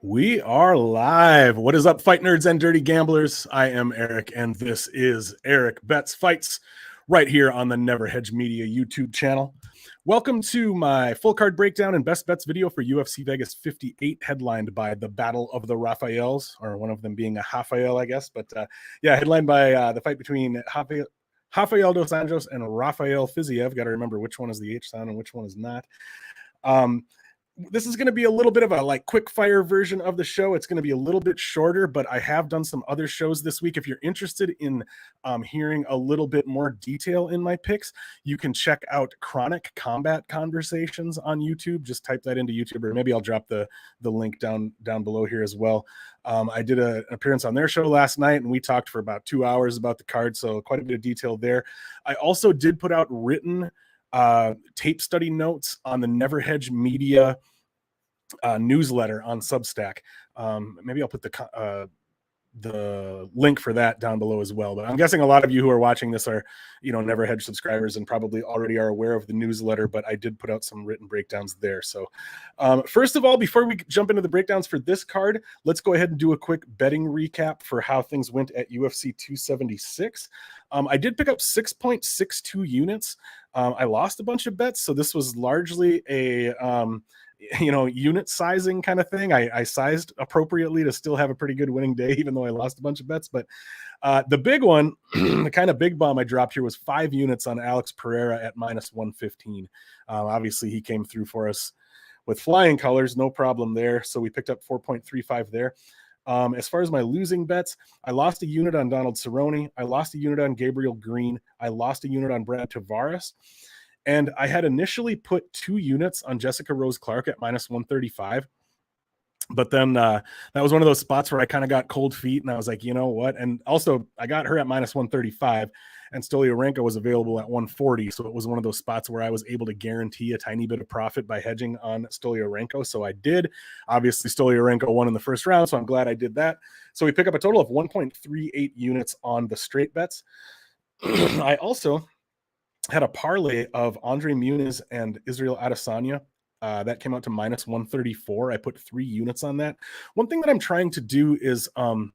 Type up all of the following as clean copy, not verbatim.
We are live. What is up, fight nerds and dirty gamblers? I am Erik, and this is Erik Bets Fights right here on the Never Hedge Media YouTube channel. Welcome to my full card breakdown and best bets video for UFC Vegas 58, headlined by the Battle of the Rafaels, or one of them being a Rafael, I guess. But headlined by the fight between Rafael dos Anjos and Rafael Fiziev. Got to remember which one is the H sound and which one is not. This is going to be a little bit of a quick fire version of the show. It's going to be a little bit shorter, but I have done some other shows this week. If you're interested in hearing a little bit more detail in my picks, you can check out Chronic Combat Conversations on YouTube. Just type that into YouTube, or maybe I'll drop the link down below here as well. I did an appearance on their show last night, and we talked for about 2 hours about the card, so quite a bit of detail there. I also did put out written tape study notes on the Never Hedge Media newsletter on Substack. Maybe I'll put the link for that down below as well. But I'm guessing a lot of you who are watching this are, Never Hedge subscribers and probably already are aware of the newsletter, but I did put out some written breakdowns there. So first of all, before we jump into the breakdowns for this card, let's go ahead and do a quick betting recap for how things went at UFC 276. I did pick up 6.62 units. I lost a bunch of bets, so this was largely a unit sizing kind of thing. I sized appropriately to still have a pretty good winning day, even though I lost a bunch of bets. But the big one, the kind of big bomb I dropped here, was 5 units on Alex Pereira at -115. Obviously, he came through for us with flying colors, no problem there. So we picked up 4.35 there. As far as my losing bets, I lost a unit on Donald Cerrone. I lost a unit on Gabriel Green. I lost a unit on Brad Tavares. And I had initially put 2 units on Jessica Rose Clark at -135. But then that was one of those spots where I kind of got cold feet, and I was like, you know what? And also, I got her at -135, and Stolyarenko was available at 140. So it was one of those spots where I was able to guarantee a tiny bit of profit by hedging on Stolyarenko. So I did. Obviously, Stolyarenko won in the first round, so I'm glad I did that. So we pick up a total of 1.38 units on the straight bets. I also had a parlay of Andre Muniz and Israel Adesanya. That came out to -134. I put 3 units on that. One thing that I'm trying to do is I'm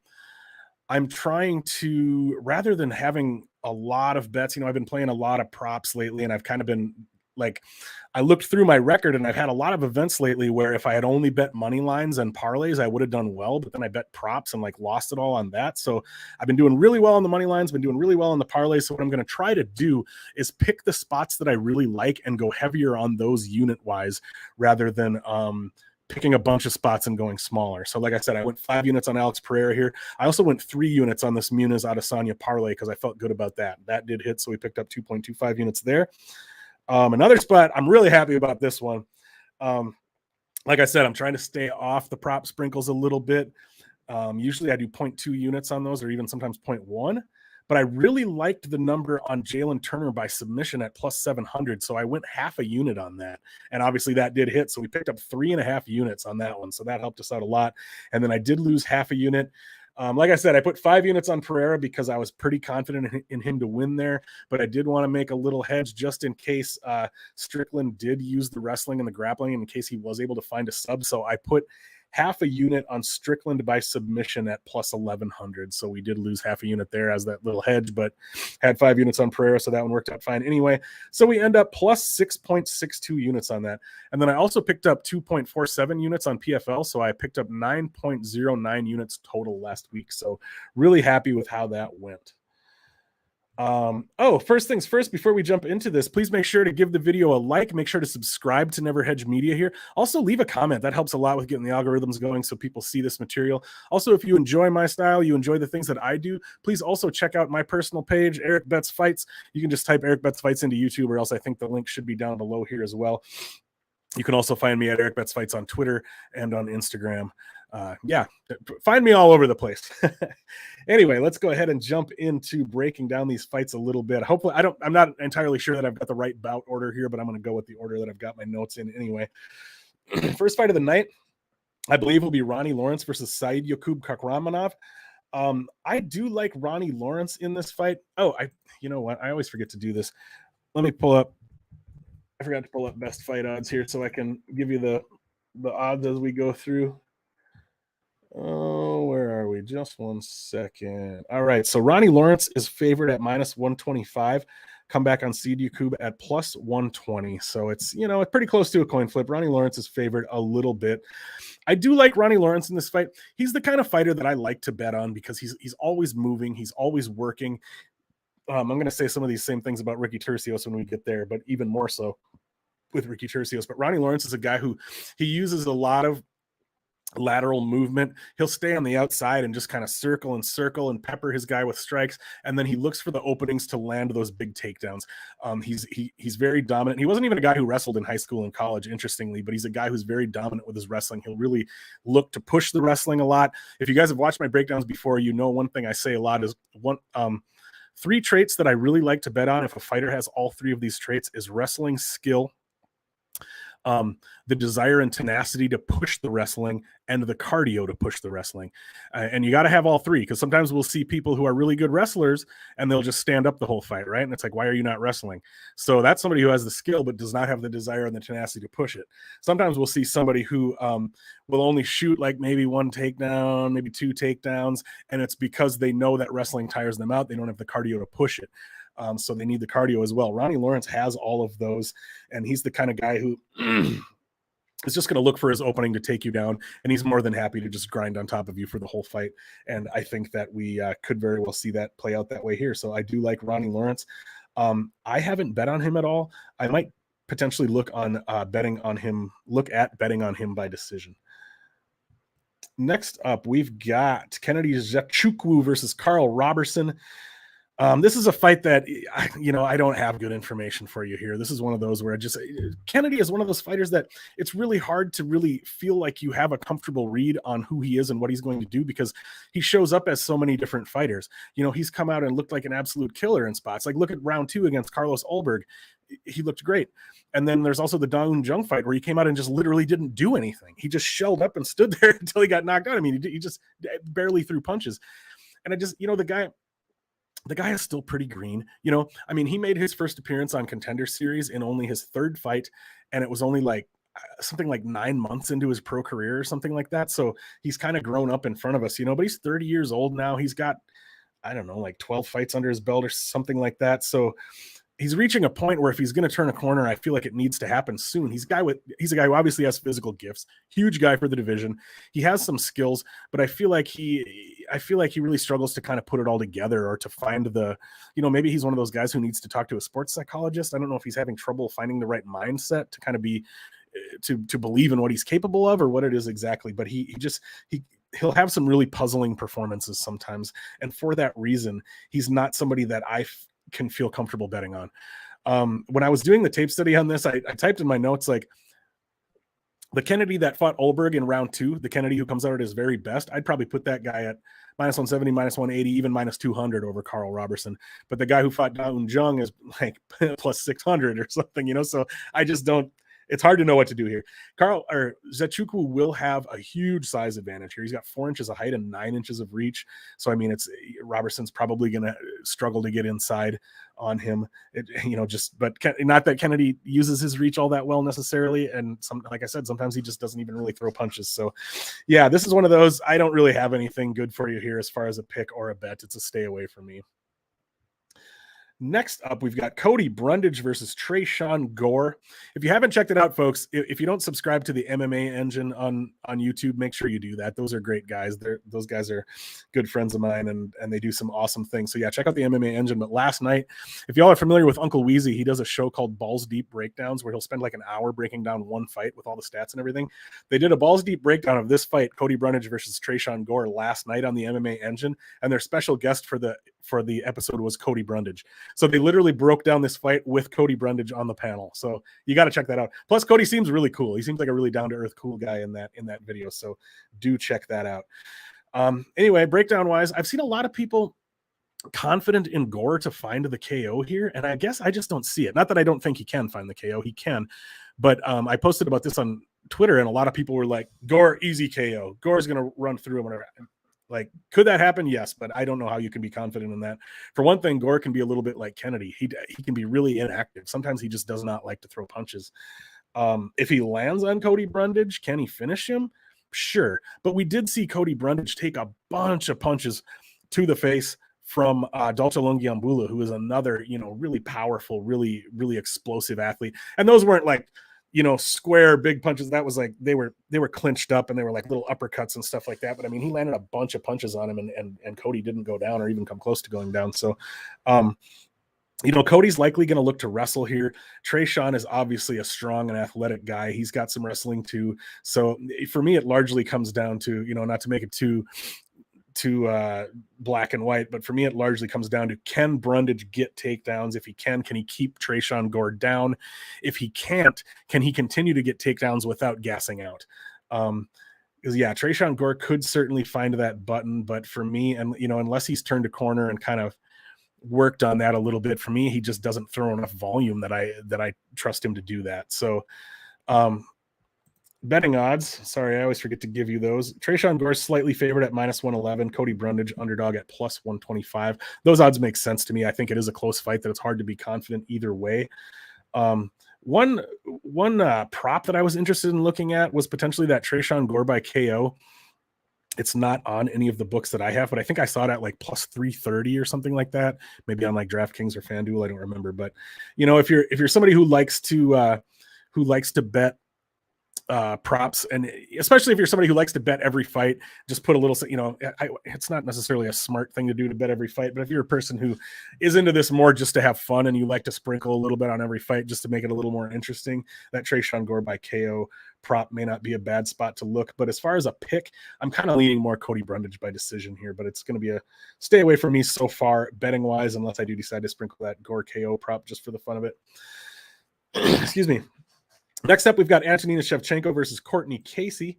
trying to, rather than having a lot of bets, I've been playing a lot of props lately, and I've kind of been I looked through my record, and I've had a lot of events lately where if I had only bet money lines and parlays, I would have done well, but then I bet props and lost it all on that. So I've been doing really well on the money lines, been doing really well on the parlays. So what I'm going to try to do is pick the spots that I really like and go heavier on those unit wise, rather than picking a bunch of spots and going smaller. So like I said, I went 5 units on Alex Pereira here. I also went 3 units on this Muniz Adesanya parlay because I felt good about that. That did hit, so we picked up 2.25 units there. Another spot, I'm really happy about this one. Like I said, I'm trying to stay off the prop sprinkles a little bit. Usually I do 0.2 units on those, or even sometimes 0.1. But I really liked the number on Jalen Turner by submission at +700. So I went half a unit on that. And obviously that did hit. So we picked up 3.5 units on that one. So that helped us out a lot. And then I did lose half a unit. Like I said, I put 5 units on Pereira because I was pretty confident in him to win there, but I did want to make a little hedge just in case Strickland did use the wrestling and the grappling, in case he was able to find a sub. So I put half a unit on Strickland by submission at +1100. So we did lose half a unit there as that little hedge, but had 5 units on Pereira, so that one worked out fine anyway. So we end up +6.62 units on that. And then I also picked up 2.47 units on PFL, so I picked up 9.09 units total last week. So really happy with how that went. First things first, before we jump into this, please make sure to give the video a like. Make sure to subscribe to Never Hedge Media here. Also, leave a comment. That helps a lot with getting the algorithms going so people see this material. Also, if you enjoy my style, you enjoy the things that I do, please also check out my personal page, Erik Bets Fights. You can just type Erik Bets Fights into YouTube, or else I think the link should be down below here as well. You can also find me at Erik Bets Fights on Twitter and on Instagram. Find me all over the place. Anyway, let's go ahead and jump into breaking down these fights a little bit. Hopefully, I'm not entirely sure that I've got the right bout order here, but I'm going to go with the order that I've got my notes in anyway. First fight of the night, I believe, will be Ronnie Lawrence versus Said Yakub Kakramanov. I do like Ronnie Lawrence in this fight. You know what? I always forget to do this. Let me pull up. I forgot to pull up best fight odds here so I can give you the odds as we go through. Oh, where are we? Just one second. All right. So Ronnie Lawrence is favored at minus 125. Come back on CDCube at plus 120. So it's, it's pretty close to a coin flip. Ronnie Lawrence is favored a little bit. I do like Ronnie Lawrence in this fight. He's the kind of fighter that I like to bet on because he's always moving, he's always working. I'm going to say some of these same things about Ricky Tercios when we get there, but even more so with Ricky Tercios. But Ronnie Lawrence is a guy who he uses a lot of lateral movement. He'll stay on the outside and just kind of circle and pepper his guy with strikes, and then he looks for the openings to land those big takedowns. He's very dominant. He wasn't even a guy who wrestled in high school and college, interestingly, but he's a guy who's very dominant with his wrestling. He'll really look to push the wrestling a lot. If you guys have watched my breakdowns before, one thing I say a lot is three traits that I really like to bet on if a fighter has all three of these traits is wrestling skill, the desire and tenacity to push the wrestling, and the cardio to push the wrestling. And you got to have all three, because sometimes we'll see people who are really good wrestlers and they'll just stand up the whole fight, right? And it's like, why are you not wrestling? So that's somebody who has the skill but does not have the desire and the tenacity to push it. Sometimes we'll see somebody who will only shoot like maybe one takedown, maybe two takedowns, and it's because they know that wrestling tires them out. They don't have the cardio to push it. So they need the cardio as well. Ronnie Lawrence has all of those, and he's the kind of guy who is just going to look for his opening to take you down, and he's more than happy to just grind on top of you for the whole fight. And I think that we could very well see that play out that way here. So I do like Ronnie Lawrence. I haven't bet on him at all. I might potentially look at betting on him by decision. Next up, we've got Kennedy Nzechukwu versus Carl Roberson. This is a fight that, I don't have good information for you here. This is one of those where Kennedy is one of those fighters that it's really hard to really feel like you have a comfortable read on who he is and what he's going to do, because he shows up as so many different fighters. He's come out and looked like an absolute killer in spots. Like, look at round 2 against Carlos Ulberg. He looked great. And then there's also the Daun Jung fight where he came out and just literally didn't do anything. He just shelled up and stood there until he got knocked out. I mean, he just barely threw punches. And the guy is still pretty green. He made his first appearance on Contender Series in only his third fight, and it was only like something like 9 months into his pro career or something like that. So he's kind of grown up in front of us, but he's 30 years old now. He's got, I don't know, like 12 fights under his belt or something like that. So he's reaching a point where if he's going to turn a corner, I feel like it needs to happen soon. He's a guy who obviously has physical gifts, huge guy for the division. He has some skills, but I feel like he really struggles to kind of put it all together, or to find maybe he's one of those guys who needs to talk to a sports psychologist. I don't know if he's having trouble finding the right mindset to kind of be, to believe in what he's capable of, or what it is exactly. But he'll have some really puzzling performances sometimes. And for that reason, he's not somebody that I can feel comfortable betting on. When I was doing the tape study on this, I typed in my notes, like, the Kennedy that fought Ulberg in round 2, the Kennedy who comes out at his very best, I'd probably put that guy at minus 170, minus 180, even minus 200 over Carl Roberson. But the guy who fought Daun Jung is like plus 600 or something, so I just don't. It's hard to know what to do here. Nzechukwu will have a huge size advantage here. He's got 4 inches of height and 9 inches of reach. So, Robertson's probably going to struggle to get inside on him. But not that Kennedy uses his reach all that well necessarily. And like I said, sometimes he just doesn't even really throw punches. So yeah, this is one of those. I don't really have anything good for you here as far as a pick or a bet. It's a stay away from me. Next up, we've got Cody Brundage versus Tresean Gore. If you haven't checked it out, folks, if you don't subscribe to the MMA Engine on YouTube, make sure you do that. Those are great guys. Those guys are good friends of mine, and they do some awesome things. So yeah, check out the MMA Engine. But last night, if y'all are familiar with Uncle Weezy, he does a show called Balls Deep Breakdowns, where he'll spend like an hour breaking down one fight with all the stats and everything. They did a Balls Deep breakdown of this fight, Cody Brundage versus Tresean Gore, last night on the MMA Engine, and their special guest for the episode was Cody Brundage. So they literally broke down this fight with Cody Brundage on the panel. So you got to check that out. Plus, Cody seems really cool. He seems like a really down-to-earth, cool guy in that video. So do check that out. Anyway, breakdown wise, I've seen a lot of people confident in Gore to find the KO here, and I guess I just don't see it. Not that I don't think he can find the KO. He can. But I posted about this on Twitter, and a lot of people were like, Gore, easy KO. Gore's going to run through him, whatever. Like, could that happen? Yes, but I don't know how you can be confident in that. For one thing, Gore can be a little bit like Kennedy. He can be really inactive. Sometimes he just does not like to throw punches. If he lands on Cody Brundage, can he finish him? Sure. But we did see Cody Brundage take a bunch of punches to the face from Dalcha Lungiambula, who is another, really powerful, really, really explosive athlete. And those weren't like, square big punches. That was like they were clinched up and they were like little uppercuts and stuff like that. But I mean, he landed a bunch of punches on him, and Cody didn't go down or even come close to going down. So Cody's likely going to look to wrestle here. Tresean is obviously a strong and athletic guy. He's got some wrestling too. So for me, it largely comes down to, not to make it too black and white, but for me, it largely comes down to, can Brundage get takedowns? If he can he keep Tresean Gore down? If he can't, can he continue to get takedowns without gassing out? Because Tresean Gore could certainly find that button, but for me, and unless he's turned a corner and kind of worked on that a little bit, for me, he just doesn't throw enough volume that I trust him to do that. So betting odds, sorry, I always forget to give you those. Tresean Gore slightly favored at -111, Cody Brundage underdog at +125. Those odds make sense to me. I think it is a close fight that it's hard to be confident either way. One prop that I was interested in looking at was potentially that Tresean Gore by KO. It's not on any of the books that I have, but I think I saw it at like +330 or something like that. Maybe on like DraftKings or FanDuel, I don't remember. But if you're somebody who likes to bet props, and especially if you're somebody who likes to bet every fight, just put a little, it's not necessarily a smart thing to do to bet every fight, but if you're a person who is into this more just to have fun and you like to sprinkle a little bit on every fight just to make it a little more interesting, that Tresean Gore by KO prop may not be a bad spot to look. But as far as a pick, I'm kind of leaning more Cody Brundage by decision here, but it's going to be a stay away from me so far betting wise, unless I do decide to sprinkle that Gore KO prop just for the fun of it. Excuse me. Next up, we've got Antonina Shevchenko versus Courtney Casey.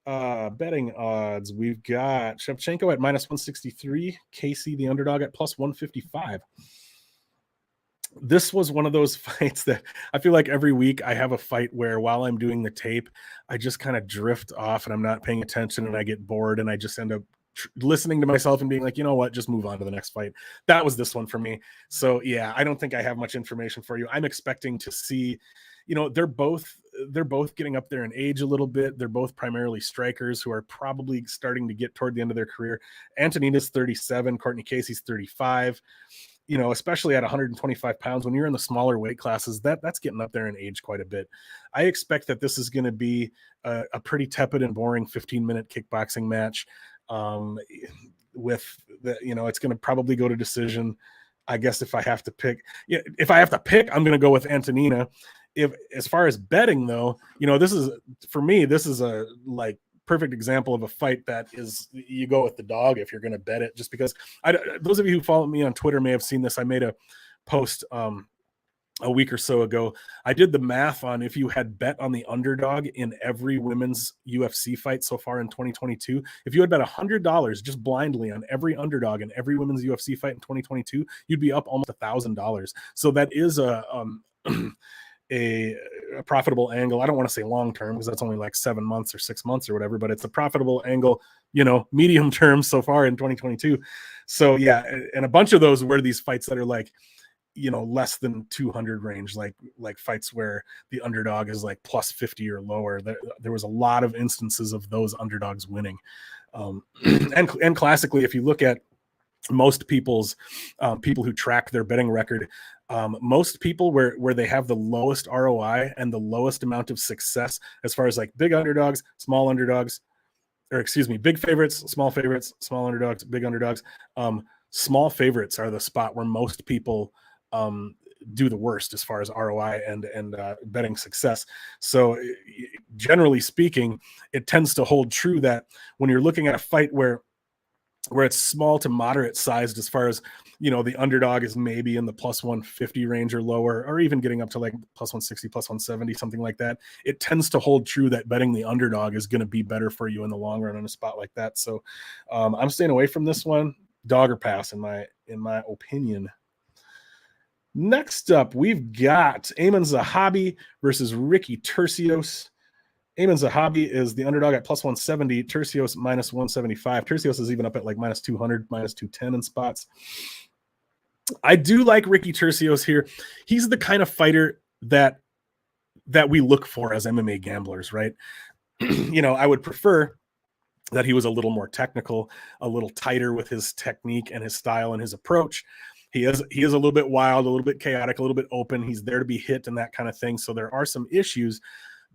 Betting odds, we've got Shevchenko at -163, Casey, the underdog, at +155. This was one of those fights that I feel like every week I have a fight where while I'm doing the tape, I just kind of drift off and I'm not paying attention and I get bored and I just end up listening to myself and being like, you know what, just move on to the next fight. That was this one for me. So yeah, I don't think I have much information for you. I'm expecting to see, they're both getting up there in age a little bit. They're both primarily strikers who are probably starting to get toward the end of their career. Antonina's 37, Courtney Casey's 35. Especially at 125 pounds, when you're in the smaller weight classes, that's getting up there in age quite a bit. I expect that this is going to be a pretty tepid and boring 15-minute kickboxing match. With the, it's going to probably go to decision. I guess if I have to pick, I'm going to go with Antonina. As far as betting though, this is a like perfect example of a fight that is, you go with the dog if you're going to bet it, just because those of you who follow me on Twitter may have seen this. I made a post a week or so ago. I did the math on if you had bet on the underdog in every women's UFC fight so far in 2022, if you had bet $100 just blindly on every underdog in every women's UFC fight in 2022, you'd be up almost $1,000. So that is a profitable angle. I don't want to say long term because that's only like 7 months or 6 months or whatever, but it's a profitable angle, medium term so far in 2022. So yeah, and a bunch of those were these fights that are like, less than 200 range, like fights where the underdog is like +50 or lower. There was a lot of instances of those underdogs winning. And classically, if you look at most people's people who track their betting record, most people where they have the lowest ROI and the lowest amount of success as far as like big underdogs, small underdogs, or excuse me, big favorites, small underdogs, big underdogs. Small favorites are the spot where most people do the worst as far as ROI and betting success. So generally speaking, it tends to hold true that when you're looking at a fight where it's small to moderate sized, as far as, the underdog is maybe in the +150 range or lower, or even getting up to like +160, +170, something like that, it tends to hold true that betting the underdog is going to be better for you in the long run in a spot like that. So I'm staying away from this one. Dog or pass in my opinion. Next up, we've got Aman Zahabi versus Ricky Turcios. Aman Zahabi is the underdog at +170, Turcios -175. Turcios is even up at like -200, -210 in spots. I do like Ricky Turcios here. He's the kind of fighter that we look for as MMA gamblers, right? I would prefer that he was a little more technical, a little tighter with his technique and his style and his approach. He is a little bit wild, a little bit chaotic, a little bit open. He's there to be hit and that kind of thing. So there are some issues,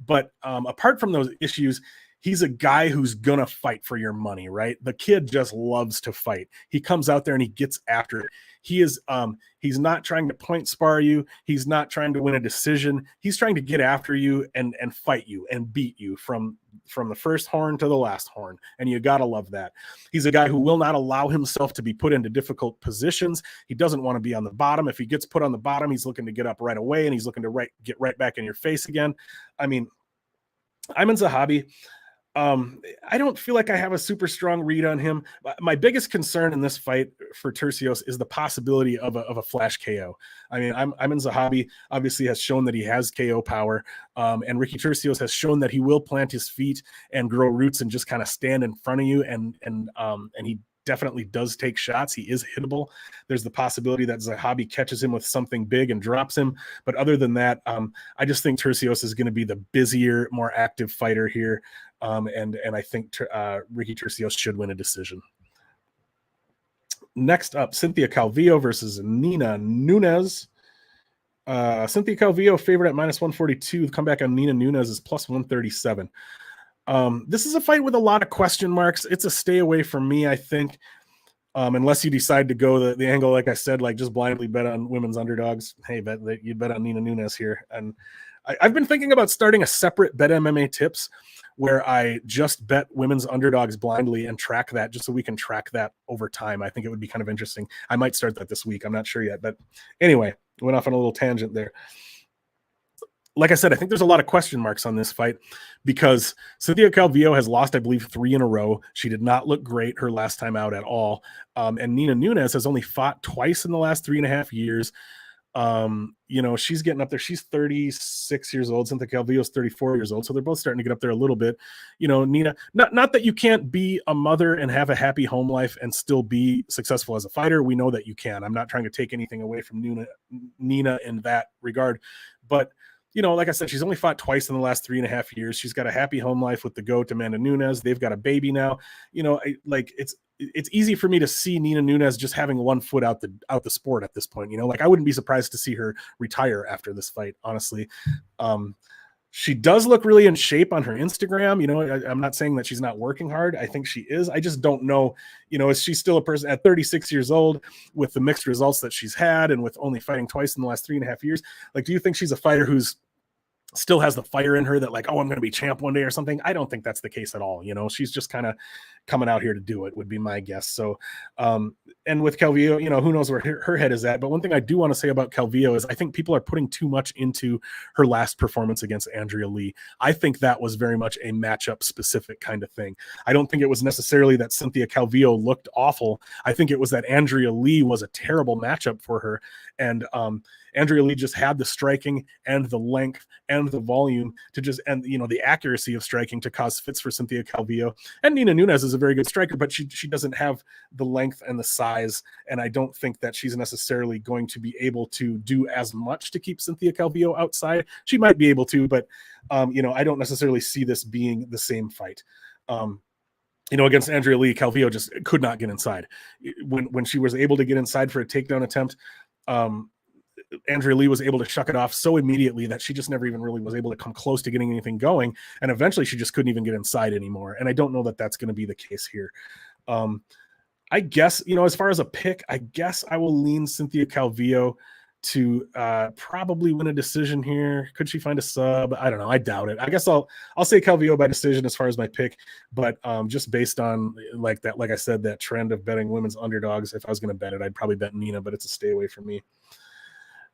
but apart from those issues, he's a guy who's going to fight for your money, right? The kid just loves to fight. He comes out there and he gets after it. He's not trying to point spar you. He's not trying to win a decision. He's trying to get after you and fight you and beat you from the first horn to the last horn. And you got to love that. He's a guy who will not allow himself to be put into difficult positions. He doesn't want to be on the bottom. If he gets put on the bottom, he's looking to get up right away, and he's looking to get right back in your face again. I mean, Ayman Zahabi, I don't feel like I have a super strong read on him. My biggest concern in this fight for Turcios is the possibility of a flash KO. I mean, Ayman Zahabi obviously has shown that he has KO power, and Ricky Turcios has shown that he will plant his feet and grow roots and just kind of stand in front of you, and he definitely does take shots. He is hittable. There's the possibility that Zahabi catches him with something big and drops him. But other than that, I just think Turcios is going to be the busier, more active fighter here. And I think Ricky Turcios should win a decision. Next up, Cynthia Calvillo versus Nina Nunes. Cynthia Calvillo favored at -142. The comeback on Nina Nunes is +137. This is a fight with a lot of question marks. It's a stay away from me, I think, unless you decide to go the angle, like I said, like just blindly bet on women's underdogs. Hey, you bet on Nina Nunes here. And I've been thinking about starting a separate Bet MMA Tips where I just bet women's underdogs blindly and track that, just so we can track that over time. I think it would be kind of interesting. I might start that this week. I'm not sure yet. But anyway, went off on a little tangent there. Like I said, I think there's a lot of question marks on this fight because Cynthia Calvillo has lost, I believe, 3 in a row. She did not look great her last time out at all. And Nina Nunes has only fought twice in the last 3.5 years. She's getting up there. She's 36 years old. Cynthia Calvillo's 34 years old. So they're both starting to get up there a little bit. Nina, not that you can't be a mother and have a happy home life and still be successful as a fighter. We know that you can. I'm not trying to take anything away from Nina in that regard. But like I said, she's only fought twice in the last 3.5 years. She's got a happy home life with the GOAT, Amanda Nunes. They've got a baby now. It's easy for me to see Nina Nunes just having one foot out the sport at this point. I wouldn't be surprised to see her retire after this fight, honestly. She does look really in shape on her Instagram. I'm not saying that she's not working hard. I think she is. I just don't know, is she still a person at 36 years old with the mixed results that she's had and with only fighting twice in the last 3.5 years? Like, do you think she's a fighter who's still has the fire in her that like, oh, I'm going to be champ one day or something? I don't think that's the case at all. She's just kind of coming out here to do it, would be my guess. So, and with Calvillo, who knows where her head is at. But one thing I do want to say about Calvillo is I think people are putting too much into her last performance against Andrea Lee. I think that was very much a matchup specific kind of thing. I don't think it was necessarily that Cynthia Calvillo looked awful. I think it was that Andrea Lee was a terrible matchup for her. And Andrea Lee just had the striking and the length and the volume to just, and the accuracy of striking to cause fits for Cynthia Calvillo. And Nina Nunes is a very good striker, but she doesn't have the length and the size. And I don't think that she's necessarily going to be able to do as much to keep Cynthia Calvillo outside. She might be able to, but I don't necessarily see this being the same fight. Against Andrea Lee, Calvillo just could not get inside. When she was able to get inside for a takedown attempt, Andrea Lee was able to shuck it off so immediately that she just never even really was able to come close to getting anything going. And eventually she just couldn't even get inside anymore. And I don't know that that's going to be the case here. I guess, as far as a pick, I guess I will lean Cynthia Calvillo to probably win a decision here. Could she find a sub? I don't know. I doubt it. I guess I'll say Calvillo by decision as far as my pick, but just based on like I said, that trend of betting women's underdogs, if I was going to bet it, I'd probably bet Nina, but it's a stay away from me.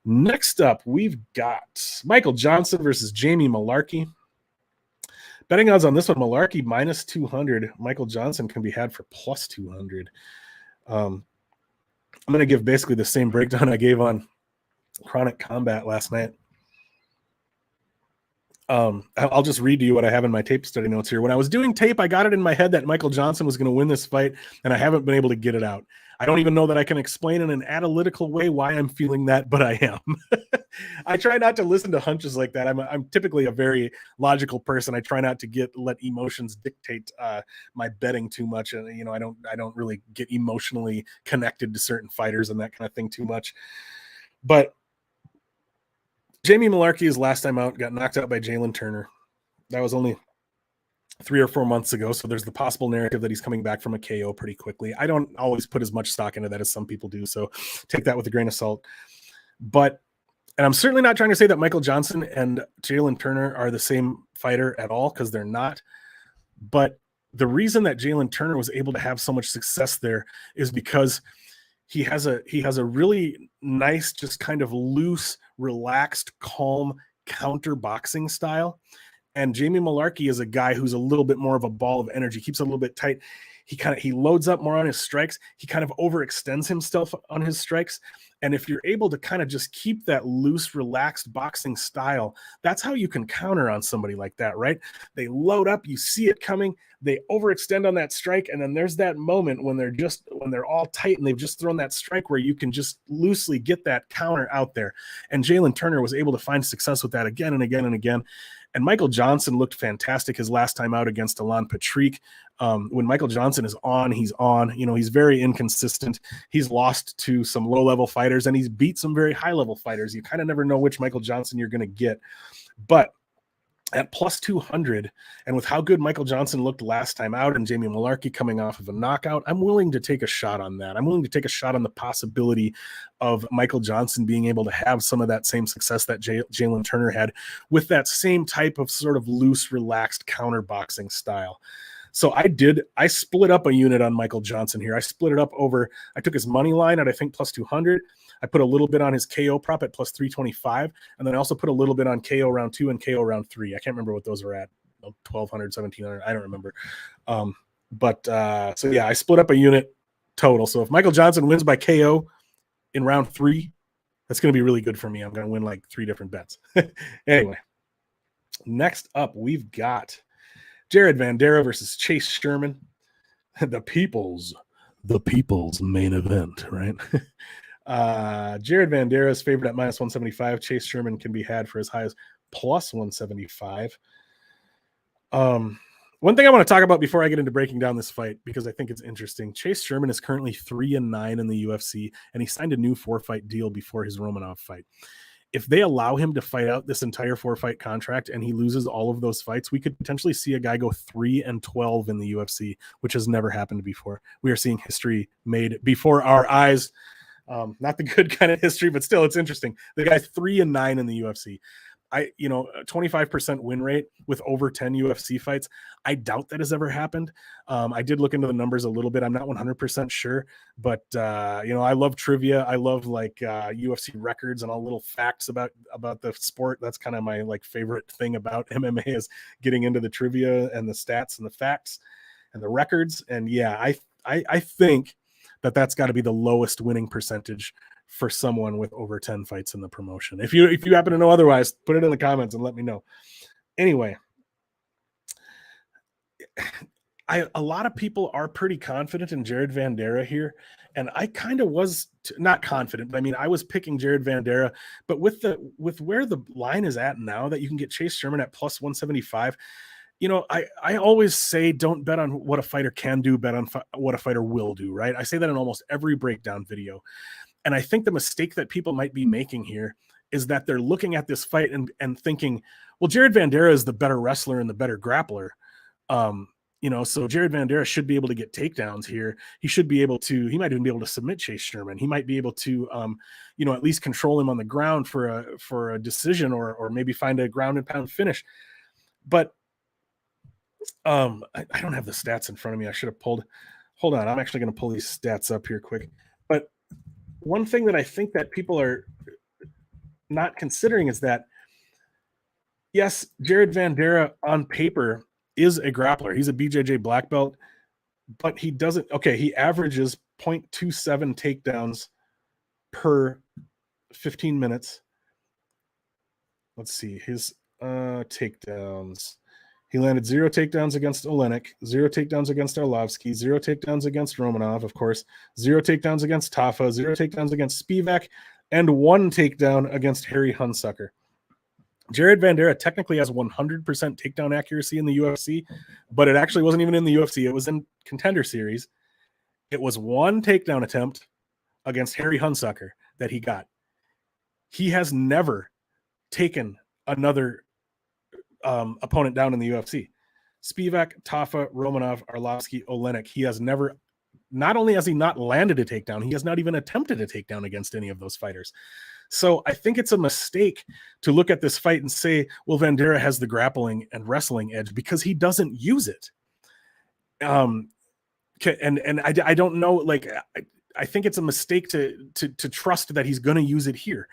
Next up, we've got Michael Johnson versus Jamie Malarkey. Betting odds on this one, Malarkey -200. Michael Johnson can be had for +200. I'm going to give basically the same breakdown I gave on Chronic Combat last night. I'll just read to you what I have in my tape study notes here. When I was doing tape, I got it in my head that Michael Johnson was going to win this fight, and I haven't been able to get it out. I don't even know that I can explain in an analytical way why I'm feeling that, but I am. I try not to listen to hunches like that. I'm typically a very logical person. I try not to let emotions dictate my betting too much, and I don't really get emotionally connected to certain fighters and that kind of thing too much. But Jamie Malarkey, his last time out, got knocked out by Jalen Turner. That was only 3 or 4 months ago, so there's the possible narrative that he's coming back from a KO pretty quickly. I don't always put as much stock into that as some people do, so take that with a grain of salt. And I'm certainly not trying to say that Michael Johnson and Jalen Turner are the same fighter at all, because they're not. But the reason that Jalen Turner was able to have so much success there is because he has a really nice, just kind of loose, relaxed, calm counter boxing style. And Jamie Malarkey is a guy who's a little bit more of a ball of energy, keeps it a little bit tight. He loads up more on his strikes. He kind of overextends himself on his strikes. And if you're able to kind of just keep that loose, relaxed boxing style, that's how you can counter on somebody like that, right? They load up, you see it coming, they overextend on that strike, and then there's that moment when they're all tight and they've just thrown that strike where you can just loosely get that counter out there. And Jalen Turner was able to find success with that again and again and again. And Michael Johnson looked fantastic his last time out against Alan Patrick. When Michael Johnson is on, he's on. He's very inconsistent. He's lost to some low-level fighters, and he's beat some very high-level fighters. You kind of never know which Michael Johnson you're going to get. But at plus 200, and with how good Michael Johnson looked last time out and Jamie Malarkey coming off of a knockout, I'm willing to take a shot on that. I'm willing to take a shot on the possibility of Michael Johnson being able to have some of that same success that Jalen Turner had with that same type of sort of loose, relaxed counterboxing style. So I split up a unit on Michael Johnson here. I split it up I took his money line at, I think, plus 200. I put a little bit on his KO prop at plus 325. And then I also put a little bit on KO round 2 and KO round 3. I can't remember what those were at. 1,200, 1,700. I don't remember. So yeah, I split up a unit total. So if Michael Johnson wins by KO in round 3, that's going to be really good for me. I'm going to win like 3 different bets. Anyway, next up, we've got Jared Vanderaa versus Chase Sherman. The people's main event, right? Jared Vanderaa is favored at minus 175. Chase Sherman can be had for as high as plus 175. One thing I want to talk about before I get into breaking down this fight, because I think it's interesting. Chase Sherman is currently 3-9 in the UFC, and he signed a new 4-fight deal before his Romanov fight. If they allow him to fight out this entire 4-fight contract and he loses all of those fights, we could potentially see a guy go 3-12 in the UFC, which has never happened before. We are seeing history made before our eyes. Not the good kind of history, but still, it's interesting. The guy's 3-9 in the UFC. A 25% win rate with over 10 UFC fights. I doubt that has ever happened. I did look into the numbers a little bit. I'm not 100% sure, but I love trivia. I love UFC records and all little facts about the sport. That's kind of my favorite thing about MMA is getting into the trivia and the stats and the facts and the records. And yeah, I think that's got to be the lowest winning percentage for someone with over 10 fights in the promotion. If you happen to know otherwise, put it in the comments and let me know. Anyway, a lot of people are pretty confident in Jared Vanderaa here, and I kind of was not confident, but I mean, I was picking Jared Vanderaa, but with where the line is at now, that you can get Chase Sherman at plus 175. I always say don't bet on what a fighter can do, bet on what a fighter will do, right? I say that in almost every breakdown video. And I think the mistake that people might be making here is that they're looking at this fight and thinking, well, Jared Vanderaa is the better wrestler and the better grappler. So Jared Vanderaa should be able to get takedowns here. He might even be able to submit Chase Sherman. He might be able to, at least control him on the ground for a decision or maybe find a ground and pound finish. But I don't have the stats in front of me. I should have hold on. I'm actually going to pull these stats up here quick. But one thing that I think that people are not considering is that, yes, Jared Vanderaa on paper is a grappler. He's a BJJ black belt, but he averages 0.27 takedowns per 15 minutes. Let's see. His takedowns. He landed 0 takedowns against Olenek, 0 takedowns against Arlovsky, 0 takedowns against Romanov, of course, 0 takedowns against Tafa, 0 takedowns against Spivak, and 1 takedown against Harry Hunsucker. Jared Vanderaa technically has 100% takedown accuracy in the UFC, but it actually wasn't even in the UFC. It was in Contender Series. It was 1 takedown attempt against Harry Hunsucker that he got. He has never taken another opponent down in the UFC. Spivak, Tafa, Romanov, Arlovsky, Olenek. He has never, not only has he not landed a takedown, he has not even attempted a takedown against any of those fighters. So I think it's a mistake to look at this fight and say, well, Vanderaa has the grappling and wrestling edge, because he doesn't use it. And I don't know, like, I think it's a mistake to trust that he's going to use it here.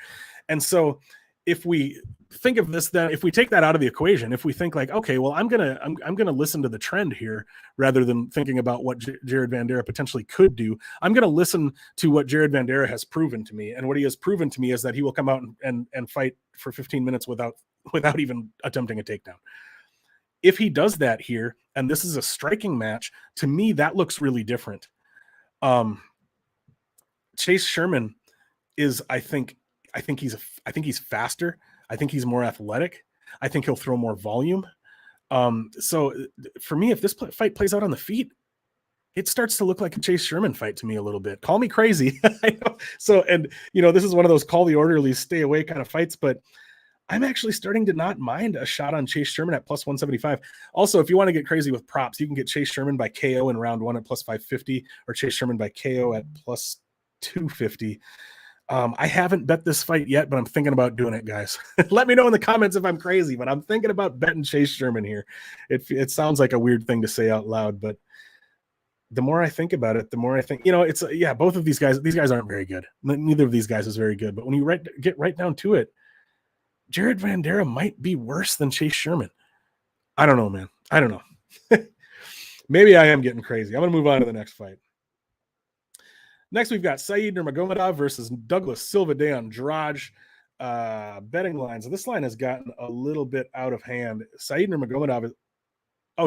And so if we think of this, then if we take that out of the equation, if we think like, okay, well, I'm gonna listen to the trend here rather than thinking about what Jared Vanderaa potentially could do. I'm gonna listen to what Jared Vanderaa has proven to me, and what he has proven to me is that he will come out and fight for 15 minutes without even attempting a takedown. If he does that here, and this is a striking match, to me that looks really different. Chase Sherman is, I think he's faster. I think he's more athletic. I think he'll throw more volume. So for me, if this fight plays out on the feet, it starts to look like a Chase Sherman fight to me a little bit. Call me crazy. I know. So, and this is one of those call the orderly, stay away kind of fights, but I'm actually starting to not mind a shot on Chase Sherman at plus 175. Also, if you want to get crazy with props, you can get Chase Sherman by KO in round 1 at plus 550, or Chase Sherman by KO at plus 250. I haven't bet this fight yet, but I'm thinking about doing it, guys. Let me know in the comments if I'm crazy, but I'm thinking about betting Chase Sherman here. It sounds like a weird thing to say out loud, but the more I think about it, the more I think, it's, both of these guys aren't very good. Neither of these guys is very good, but when you get right down to it, Jared Vanderaa might be worse than Chase Sherman. I don't know, man. I don't know. Maybe I am getting crazy. I'm going to move on to the next fight. Next, we've got Said Nurmagomedov versus Douglas Silva de Andrade. Betting lines. This line has gotten a little bit out of hand. Said Nurmagomedov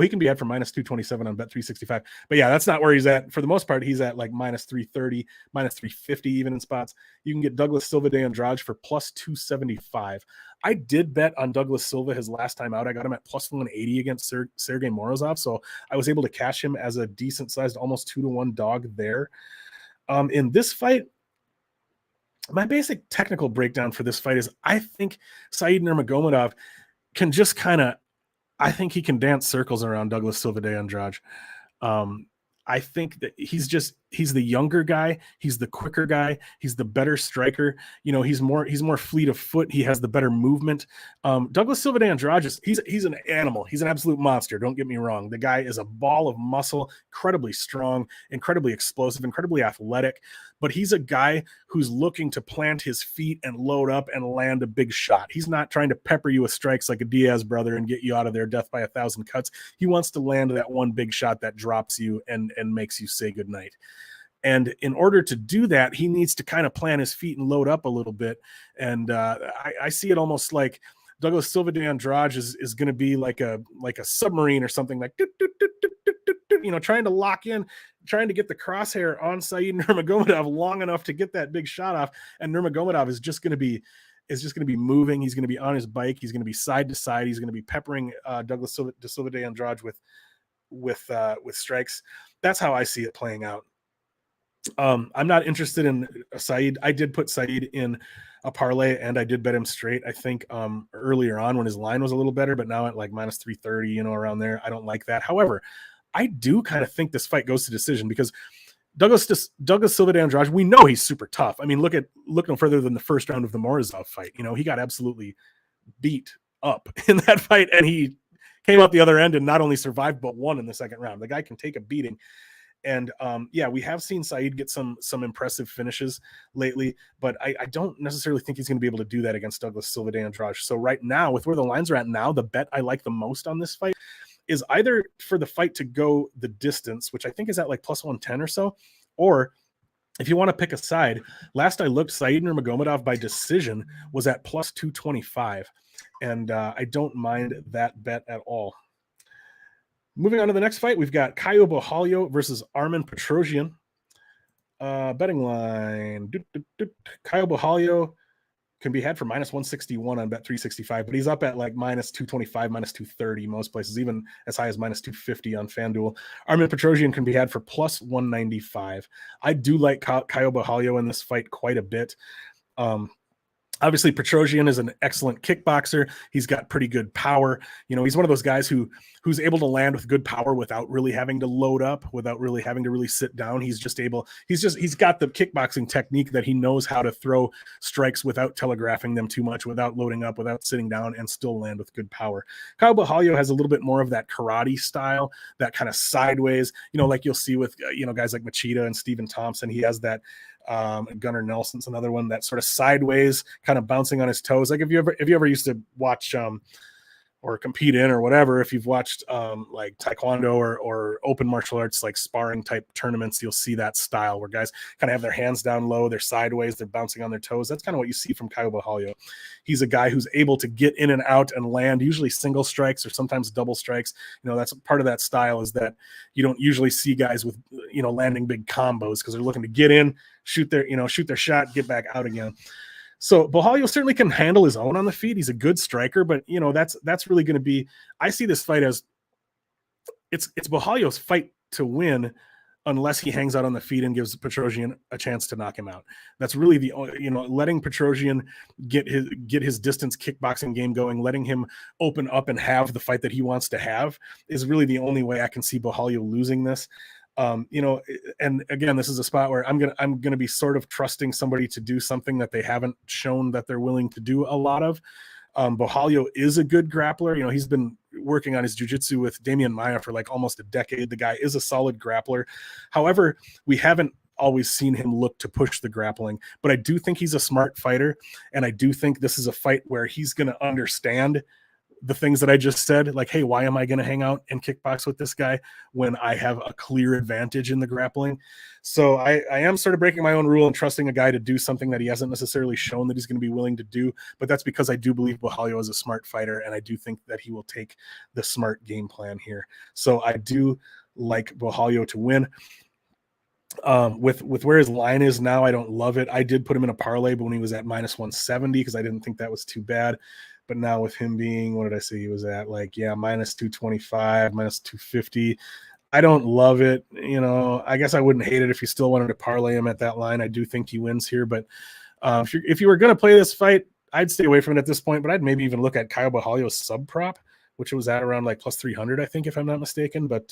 he can be had for minus 227 on Bet365. But yeah, that's not where he's at. For the most part, he's at like minus 330, minus 350 even in spots. You can get Douglas Silva de Andrade for plus 275. I did bet on Douglas Silva his last time out. I got him at plus 180 against Sergey Morozov. So I was able to cash him as a decent sized, almost 2-to-1 dog there. In this fight, my basic technical breakdown for this fight is I think Said Nurmagomedov can just I think he can dance circles around Douglas Silva de Andrade. I think that he's the younger guy. He's the quicker guy. He's the better striker. He's more fleet of foot. He has the better movement. Douglas Silva de Andrade, he's an animal. He's an absolute monster. Don't get me wrong. The guy is a ball of muscle, incredibly strong, incredibly explosive, incredibly athletic, but he's a guy who's looking to plant his feet and load up and land a big shot. He's not trying to pepper you with strikes like a Diaz brother and get you out of there death by 1,000 cuts. He wants to land that one big shot that drops you and makes you say goodnight. And in order to do that, he needs to kind of plant his feet and load up a little bit. And I see it almost like Douglas Silva de Andrade is going to be like a submarine or something, like trying to lock in, trying to get the crosshair on Said Nurmagomedov long enough to get that big shot off. And Nurmagomedov is just going to be moving. He's going to be on his bike. He's going to be side to side. He's going to be peppering Douglas Silva de Andrade with strikes. That's how I see it playing out. I'm not interested in Said. I did put Said in a parlay and I did bet him straight, I think, earlier on when his line was a little better, but now at like minus 330, around there. I don't like that. However, I do kind of think this fight goes to decision because Douglas Silva de Andrade, we know he's super tough. I mean, look no further than the first round of the Morozov fight. He got absolutely beat up in that fight, and he came out the other end and not only survived but won in the second round. The guy can take a beating. And we have seen Said get some impressive finishes lately, but I don't necessarily think he's going to be able to do that against Douglas Silva de Andrade. So right now, with where the lines are at now, the bet I like the most on this fight is either for the fight to go the distance, which I think is at like plus 110 or so, or if you want to pick a side, last I looked, Said Nurmagomedov by decision was at plus 225. And I don't mind that bet at all. Moving on to the next fight, we've got Caio Borralho versus Armen Petrosyan. Betting line. Caio Borralho can be had for -161 on Bet365, but he's up at like -225, -230 most places, even as high as -250 on FanDuel. Armen Petrosyan can be had for +195. I do like Caio Borralho in this fight quite a bit. Obviously, Petrosyan is an excellent kickboxer. He's got pretty good power. You know, he's one of those guys who's able to land with good power without really having to load up, without really having to really sit down. He's got the kickboxing technique that he knows how to throw strikes without telegraphing them too much, without loading up, without sitting down, and still land with good power. Caio Borralho has a little bit more of that karate style, that kind of sideways, you know, like you'll see with, guys like Machida and Stephen Thompson. He has that. Gunnar Nelson's another one, that sort of sideways kind of bouncing on his toes. Like if you ever used to watch or compete in or whatever, if you've watched like taekwondo or open martial arts, like sparring type tournaments, you'll see that style where guys kind of have their hands down low, they're sideways, they're bouncing on their toes. That's kind of what you see from Caio Borralho. He's a guy who's able to get in and out and land usually single strikes or sometimes double strikes. You know, that's part of that style, is that you don't usually see guys with, landing big combos, because they're looking to get in, shoot their shot, get back out again. So Borralho certainly can handle his own on the feet. He's a good striker, but that's really going to be, I see this fight as it's Borralho's fight to win, unless he hangs out on the feet and gives Petrosyan a chance to knock him out. That's really the, letting Petrosyan get his distance kickboxing game going, letting him open up and have the fight that he wants to have, is really the only way I can see Borralho losing this. And again, this is a spot where I'm gonna be sort of trusting somebody to do something that they haven't shown that they're willing to do a lot of. Borralho is a good grappler. He's been working on his jiu-jitsu with Damian Maia for like almost a decade. The guy is a solid grappler. However, we haven't always seen him look to push the grappling, but I do think he's a smart fighter, and I do think this is a fight where he's going to understand the things that I just said, like, hey, why am I going to hang out and kickbox with this guy when I have a clear advantage in the grappling? So I am sort of breaking my own rule and trusting a guy to do something that he hasn't necessarily shown that he's going to be willing to do. But that's because I do believe Borralho is a smart fighter, and I do think that he will take the smart game plan here. So I do like Borralho to win. With where his line is now, I don't love it. I did put him in a parlay, but when he was at -170, because I didn't think that was too bad. But now with him being, what did I say he was at? Like, yeah, -225, -250. I don't love it. I guess I wouldn't hate it if you still wanted to parlay him at that line. I do think he wins here. But if you were going to play this fight, I'd stay away from it at this point. But I'd maybe even look at Caio Borralho's sub prop, which was at around like +300, I think, if I'm not mistaken. But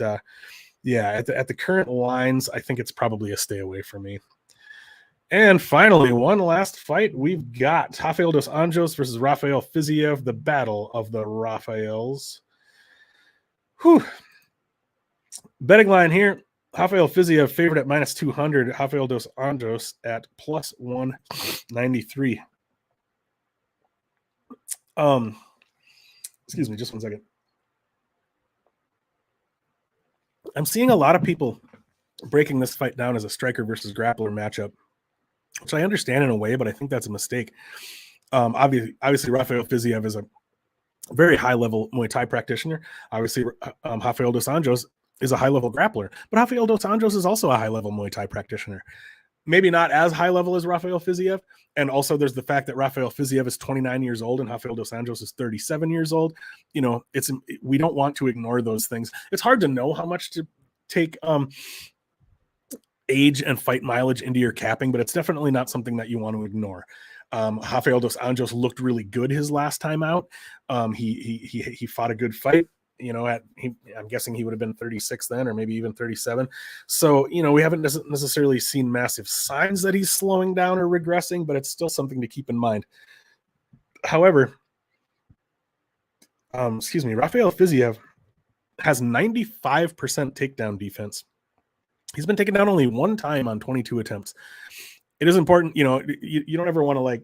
yeah, at the current lines, I think it's probably a stay away for me. And finally, one last fight. We've got Rafael dos Anjos versus Rafael Fiziev, the battle of the Rafaels. Whew. Betting line here, Rafael Fiziev favored at -200, Rafael dos Anjos at +193. Excuse me, just one second. I'm seeing a lot of people breaking this fight down as a striker versus grappler matchup, which I understand in a way, but I think that's a mistake. Obviously, Rafael Fiziev is a very high-level Muay Thai practitioner. Obviously, Rafael dos Anjos is a high-level grappler, but Rafael dos Anjos is also a high-level Muay Thai practitioner. Maybe not as high-level as Rafael Fiziev, and also there's the fact that Rafael Fiziev is 29 years old and Rafael dos Anjos is 37 years old. We don't want to ignore those things. It's hard to know how much to take age and fight mileage into your capping, but it's definitely not something that you want to ignore. Rafael dos Anjos looked really good his last time out. He fought a good fight. I'm guessing he would have been 36 then, or maybe even 37. So, we haven't necessarily seen massive signs that he's slowing down or regressing, but it's still something to keep in mind. However, Rafael Fiziev has 95% takedown defense. He's been taken down only one time on 22 attempts. It is important, you don't ever want to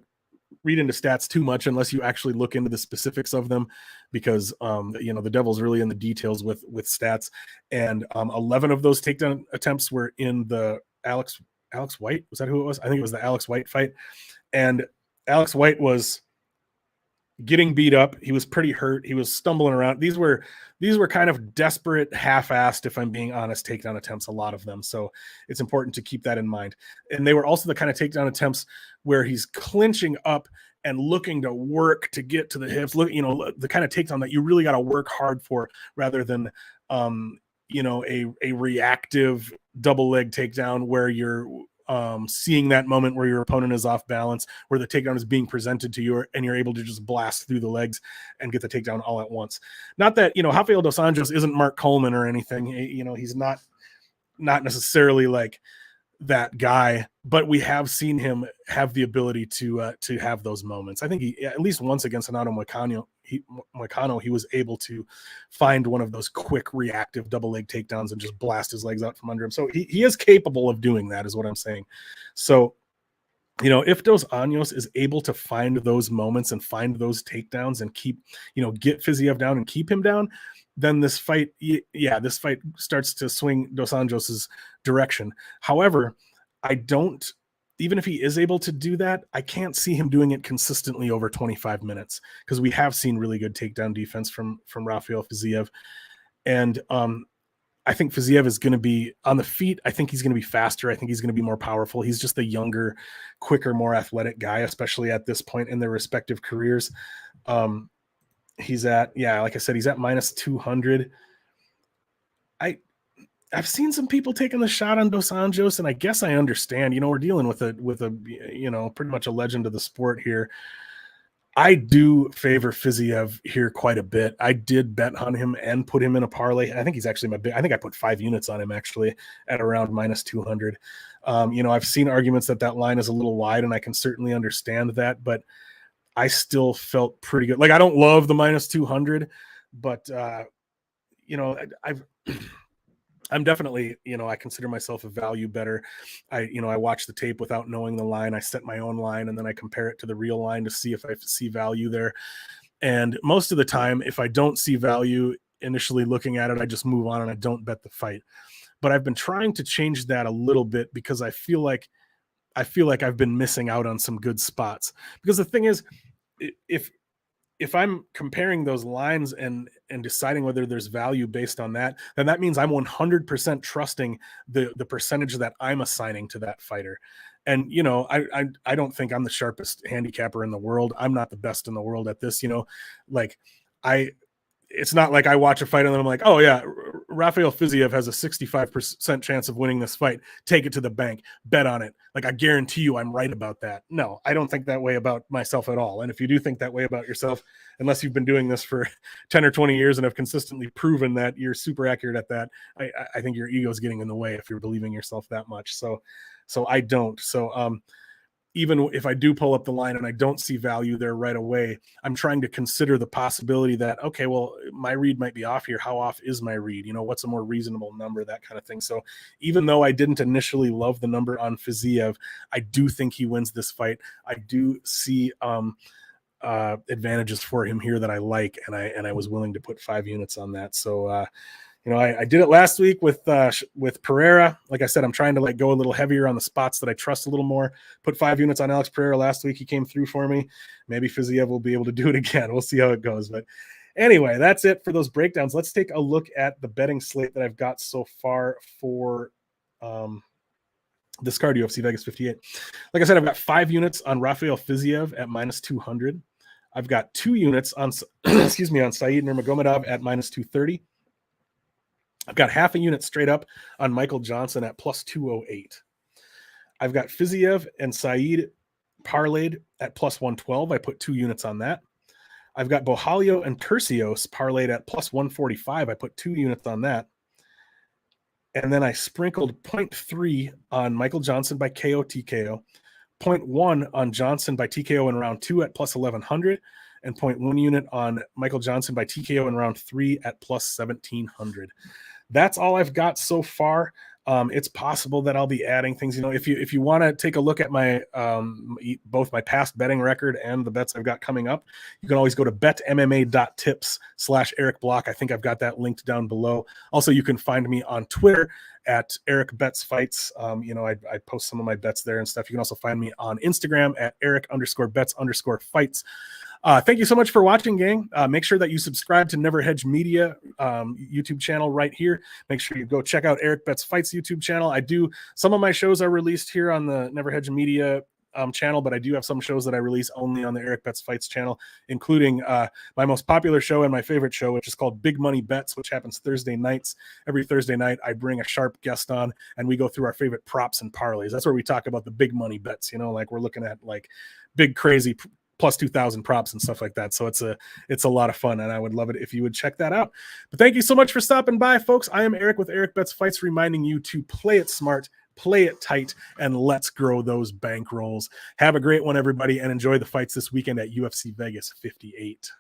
read into stats too much unless you actually look into the specifics of them, because the devil's really in the details with stats. And 11 of those takedown attempts were in the Alex White. Was that who it was? I think it was the Alex White fight. And Alex White was getting beat up. He was pretty hurt. He was stumbling around. These were kind of desperate, half-assed, if I'm being honest, takedown attempts, a lot of them. So it's important to keep that in mind. And they were also the kind of takedown attempts where he's clinching up and looking to work to get to the hips. Look, the kind of takedown that you really got to work hard for, rather than a reactive double leg takedown where you're seeing that moment where your opponent is off balance, where the takedown is being presented to you, and you're able to just blast through the legs and get the takedown all at once. Not that, Rafael dos Anjos isn't Mark Coleman or anything. He's not necessarily like that guy, but we have seen him have the ability to have those moments. I think he, at least once against Renato Moicano, he was able to find one of those quick reactive double leg takedowns and just blast his legs out from under him. So he is capable of doing that, is what I'm saying. So, if Dos Anjos is able to find those moments and find those takedowns and keep, get Fiziev down and keep him down, then this fight starts to swing Dos Anjos's direction. However, even if he is able to do that, I can't see him doing it consistently over 25 minutes, because we have seen really good takedown defense from Rafael Fiziev. And I think Fiziev is going to be on the feet. I think he's going to be faster. I think he's going to be more powerful. He's just a younger, quicker, more athletic guy, especially at this point in their respective careers. He's at, like I said, he's at minus 200. I've seen some people taking the shot on Dos Anjos, and I guess I understand. We're dealing with a pretty much a legend of the sport here. I do favor Fiziev here quite a bit. I did bet on him and put him in a parlay. I think he's actually I think I put 5 units on him actually at around minus 200. I've seen arguments that line is a little wide, and I can certainly understand that, but I still felt pretty good. Like, I don't love the minus 200, but I'm definitely, I consider myself a value better. I watch the tape without knowing the line. I set my own line, and then I compare it to the real line to see if I see value there. And most of the time, if I don't see value initially looking at it, I just move on and I don't bet the fight. But I've been trying to change that a little bit, because I feel like I've been missing out on some good spots. Because the thing is, if I'm comparing those lines and deciding whether there's value based on that, then that means I'm 100% trusting the percentage that I'm assigning to that fighter. And, I don't think I'm the sharpest handicapper in the world. I'm not the best in the world at this, it's not like I watch a fight and then I'm like, oh yeah, Rafael Fiziev has a 65% chance of winning this fight. Take it to the bank, bet on it. Like, I guarantee you I'm right about that. No, I don't think that way about myself at all. And if you do think that way about yourself, unless you've been doing this for 10 or 20 years and have consistently proven that you're super accurate at that, I think your ego is getting in the way if you're believing yourself that much. So I don't. So, even if I do pull up the line and I don't see value there right away, I'm trying to consider the possibility that, okay, well, my read might be off here. How off is my read? What's a more reasonable number, that kind of thing. So even though I didn't initially love the number on Fiziev, I do think he wins this fight. I do see advantages for him here that I like, and I was willing to put 5 units on that. So, I did it last week with Pereira. Like I said, I'm trying to go a little heavier on the spots that I trust a little more. Put 5 units on Alex Pereira last week. He came through for me. Maybe Fiziev will be able to do it again. We'll see how it goes. But anyway, that's it for those breakdowns. Let's take a look at the betting slate that I've got so far for this card, UFC Vegas 58. Like I said, I've got 5 units on Rafael Fiziev at minus 200. I've got 2 units on, on Said Nurmagomedov at minus 230. I've got half a unit straight up on Michael Johnson at plus 208. I've got Fiziev and Said parlayed at plus 112. I put 2 units on that. I've got Bohalio and Tercios parlayed at plus 145. I put 2 units on that. And then I sprinkled 0.3 on Michael Johnson by KO TKO, 0.1 on Johnson by TKO in round 2 at plus 1100, and 0.1 unit on Michael Johnson by TKO in round 3 at plus 1700. That's all I've got so far. It's possible that I'll be adding things. If you want to take a look at my both my past betting record and the bets I've got coming up, you can always go to betmma.tips/Erik Block. I think I've got that linked down below. Also, you can find me on Twitter at Erik Bets Fights. I post some of my bets there and stuff. You can also find me on Instagram at Erik_Bets_Fights. Thank you so much for watching, gang. Make sure that you subscribe to Never Hedge Media YouTube channel right here. Make sure you go check out Erik Betts Fights YouTube channel. Some of my shows are released here on the Never Hedge Media channel, but I do have some shows that I release only on the Erik Betts Fights channel, including my most popular show and my favorite show, which is called Big Money Bets, which happens Thursday nights. Every Thursday night, I bring a sharp guest on, and we go through our favorite props and parlays. That's where we talk about the big money bets, like we're looking at like big, crazy plus 2,000 props and stuff like that. So it's a lot of fun, and I would love it if you would check that out. But thank you so much for stopping by, folks. I am Erik with Erik Betts Fights, reminding you to play it smart, play it tight, and let's grow those bankrolls. Have a great one, everybody, and enjoy the fights this weekend at UFC Vegas 58.